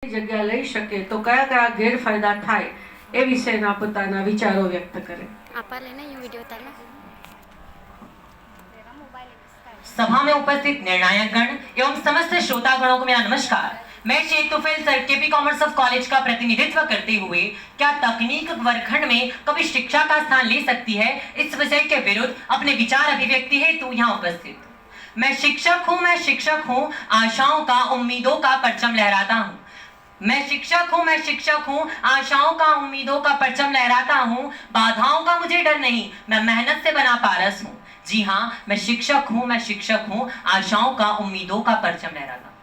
જગ્યા લઈ શકે તો કયા કયા ગેરફાયદા થાય એ વિશેના પોતાના વિચારો વ્યક્ત કરે। सभा में उपस्थित निर्णायक गण एवं समस्त श्रोतागणों को मेरा नमस्कार। मैं Sheikh Tufail sir KP commerce of college का प्रतिनिधित्व करते हुए क्या तकनीक वर्गखंड में कभी शिक्षा का स्थान ले सकती है, इस विषय के विरुद्ध अपने विचार अभिव्यक्ति हेतु यहाँ उपस्थित। मैं शिक्षक हूँ, आशाओं का उम्मीदों का परचम लहराता हूँ। मैं शिक्षक हूँ, आशाओं का उम्मीदों का परचम लहराता हूँ। बाधाओं का मुझे डर नहीं, मैं मेहनत से बना पारस हूँ। जी हाँ, मैं शिक्षक हूँ, आशाओं का उम्मीदों का परचम लहराता हूँ।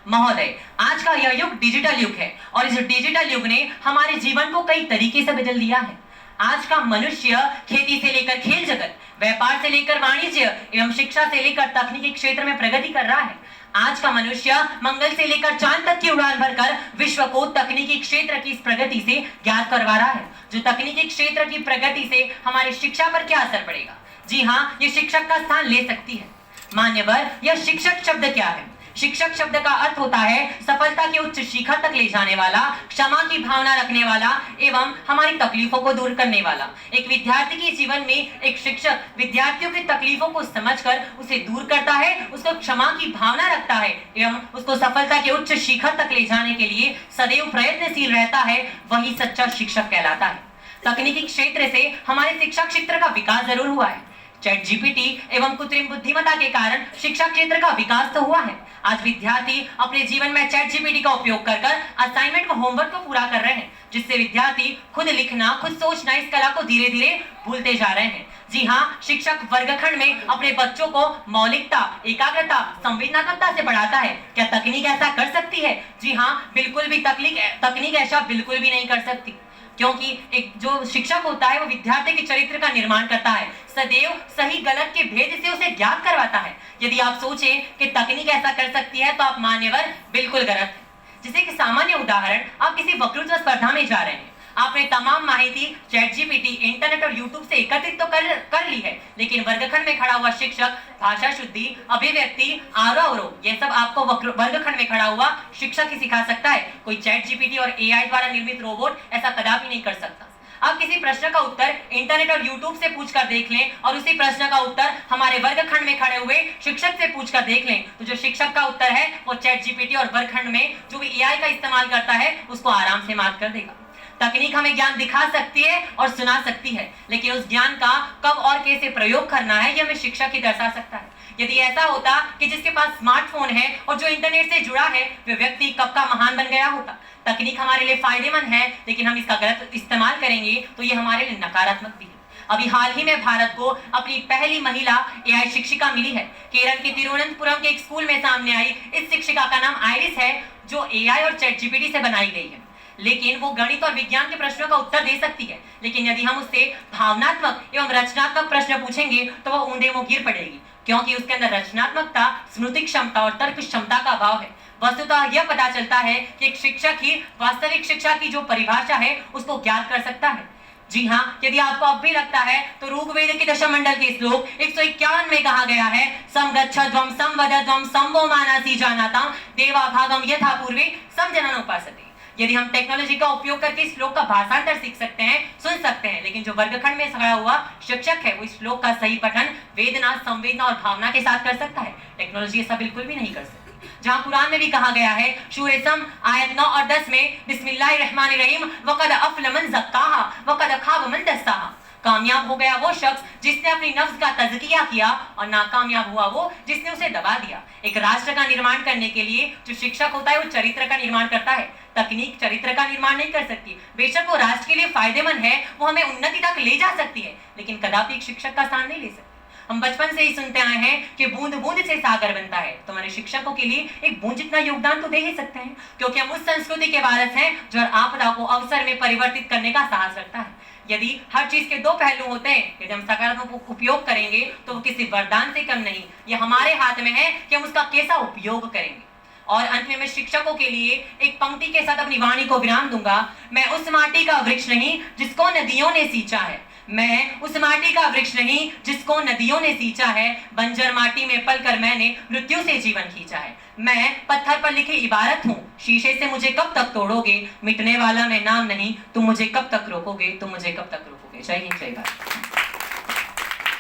महोदय, आज का यह युग डिजिटल युग है और इस डिजिटल युग ने हमारे जीवन को कई तरीके से बदल दिया है। आज का मनुष्य खेती से लेकर खेल जगत, व्यापार से लेकर वाणिज्य एवं शिक्षा से लेकर तकनीकी क्षेत्र में प्रगति कर रहा है। आज का मनुष्य मंगल से लेकर चांद तक की उड़ान भरकर विश्व को तकनीकी क्षेत्र की इस प्रगति से ज्ञात करवा रहा है। जो तकनीकी क्षेत्र की प्रगति से हमारी शिक्षा पर क्या असर पड़ेगा? जी हाँ, ये शिक्षक का स्थान ले सकती है। मान्यवर, यह शिक्षक शब्द क्या है? शिक्षक शब्द का अर्थ होता है सफलता के उच्च शिखर तक ले जाने वाला, क्षमा की भावना रखने वाला एवं हमारी तकलीफों को दूर करने वाला। एक विद्यार्थी के जीवन में एक शिक्षक विद्यार्थियों की तकलीफों को समझकर उसे दूर करता है, उसको क्षमा की भावना रखता है एवं उसको सफलता के उच्च शिखर तक ले जाने के लिए सदैव प्रयत्नशील रहता है, वही सच्चा शिक्षक कहलाता है। तकनीकी क्षेत्र से हमारे शिक्षा क्षेत्र का विकास जरूर हुआ है। चैट जीपीटी एवं कृत्रिम बुद्धिमत्ता के कारण शिक्षा क्षेत्र का विकास तो हुआ है। आज विद्यार्थी अपने जीवन में चैट जीपीटी का उपयोग कर असाइनमेंट व होमवर्क को पूरा कर रहे हैं, जिससे विद्यार्थी खुद लिखना, खुद सोचना, इस कला को धीरे धीरे भूलते जा रहे हैं। जी हाँ, शिक्षक वर्गखंड में अपने बच्चों को मौलिकता, एकाग्रता, संवेदनात्मकता से पढ़ाता है। क्या तकनीक ऐसा कर सकती है? जी हाँ, बिल्कुल भी तकनीक ऐसा बिल्कुल भी नहीं कर सकती, क्योंकि एक जो शिक्षक होता है वो विद्यार्थी के चरित्र का निर्माण करता है, सदैव सही गलत के भेद से उसे ज्ञात करवाता है। यदि आप सोचें कि तकनीक ऐसा कर सकती है तो आप मान्यवर बिल्कुल गलत है। जैसे कि सामान्य उदाहरण, आप किसी वक्तृत्व स्पर्धा में जा रहे हैं, आपने तमाम माहिती चैट जीपीटी, इंटरनेट और यूट्यूब से एकत्रित तो कर ली है, लेकिन वर्गखंड में खड़ा हुआ शिक्षक भाषा शुद्धि, अभिव्यक्ति, आरोह ये सब आपको वर्गखंड में खड़ा हुआ शिक्षक ही सिखा सकता है। कोई चैट जीपीटी और एआई द्वारा निर्मित रोबोट ऐसा कदापि नहीं कर सकता। आप किसी प्रश्न का उत्तर इंटरनेट और यूट्यूब से पूछकर देख लें और उसी प्रश्न का उत्तर हमारे वर्गखंड में खड़े हुए शिक्षक से पूछकर देख लें, तो जो शिक्षक का उत्तर है वो चैट जीपीटी और वर्गखंड में जो भी एआई का इस्तेमाल करता है उसको आराम से मात कर देगा। तकनीक हमें ज्ञान दिखा सकती है और सुना सकती है, लेकिन उस ज्ञान का कब और कैसे प्रयोग करना है यह हमें शिक्षक ही दर्शा सकता है। यदि ऐसा होता कि जिसके पास स्मार्टफोन है और जो इंटरनेट से जुड़ा है वह व्यक्ति कब का महान बन गया होता। तकनीक हमारे लिए फायदेमंद है, लेकिन हम इसका गलत इस्तेमाल करेंगे तो ये हमारे लिए नकारात्मक भी है। अभी हाल ही में भारत को अपनी पहली महिला एआई शिक्षिका मिली है। केरल के तिरुवनंतपुरम के एक स्कूल में सामने आई इस शिक्षिका का नाम आइरिस है, जो एआई और चैट जीपीटी से बनाई गई है। लेकिन वो गणित और विज्ञान के प्रश्नों का उत्तर दे सकती है, लेकिन यदि हम उससे भावनात्मक एवं रचनात्मक प्रश्न पूछेंगे तो वो ऊंधे मुंह गिर पड़ेगी, क्योंकि उसके अंदर रचनात्मकता, स्मृति क्षमता और तर्क क्षमता का अभाव है। वस्तुतः यह पता चलता है कि एक शिक्षक ही वास्तविक शिक्षा की जो परिभाषा है उसको ज्ञात कर सकता है। जी हाँ, यदि आपको अब भी लगता है तो ऋग्वेद के दशमंडल के श्लोक 151 में कहा गया है, समगच्छध्वम संवदध्वम संवो मानसी जानाताम देवा भागम यथा पूर्वे समजनन उपासते। यदि हम टेक्नोलॉजी का उपयोग करके इस श्लोक का भाषांतर सीख सकते हैं, सुन सकते हैं, लेकिन जो वर्गखंड में खड़ा हुआ शिक्षक है वो इस श्लोक का सही पठन वेदना, संवेदना और भावना के साथ कर सकता है। टेक्नोलॉजी ऐसा बिल्कुल भी नहीं कर सकती। जहाँ कुरान में भी कहा गया है सूरह आयत 9 और 10 में बिस्मिल्लाहिर्रहमानिर्रहीम वक़द अफ़लह मन ज़क्काहा वक़द खाब मन दस्साहा। कामयाब हो गया वो शख्स जिसने अपनी नफ्स का तज़किया किया और नाकामयाब हुआ वो जिसने उसे दबा दिया। एक राष्ट्र का निर्माण करने के लिए जो शिक्षक होता है वो चरित्र का निर्माण करता है। तकनीक चरित्र का निर्माण नहीं कर सकती। बेशक वो राष्ट्र के लिए फायदेमंद है, वो हमें उन्नति तक ले जा सकती है, लेकिन कदापि एक शिक्षक का स्थान नहीं ले सकती। हम बचपन से ही सुनते आए हैं कि बूंद बूंद से सागर बनता है, तो हमारे शिक्षकों के लिए एक बूंद जितना योगदान तो दे ही सकते हैं, क्योंकि हम उस संस्कृति के वारस हैं जो आपदा को अवसर में परिवर्तित करने का साहस रखता है। यदि हर चीज के दो पहलू होते हैं, यदि हम सकारात्मक उपयोग करेंगे तो वो किसी वरदान से कम नहीं, ये हमारे हाथ में है कि हम उसका कैसा उपयोग करेंगे। और अंत में मैं शिक्षकों के लिए एक पंक्ति के साथ अपनी वाणी को विराम दूंगा। मैं उस माटी का वृक्ष नहीं जिसको नदियों ने सींचा है, मैं उस माटी का वृक्ष नहीं जिसको नदियों ने सींचा है, बंजर माटी में पलकर मैंने मृत्यु से जीवन खींचा है। मैं पत्थर पर लिखी इबारत हूँ, शीशे से मुझे कब तक तोड़ोगे, मिटने वाला मैं नाम नहीं, तुम मुझे कब तक रोकोगे, तुम मुझे कब तक रोकोगे। जय हिंद, जय भारत।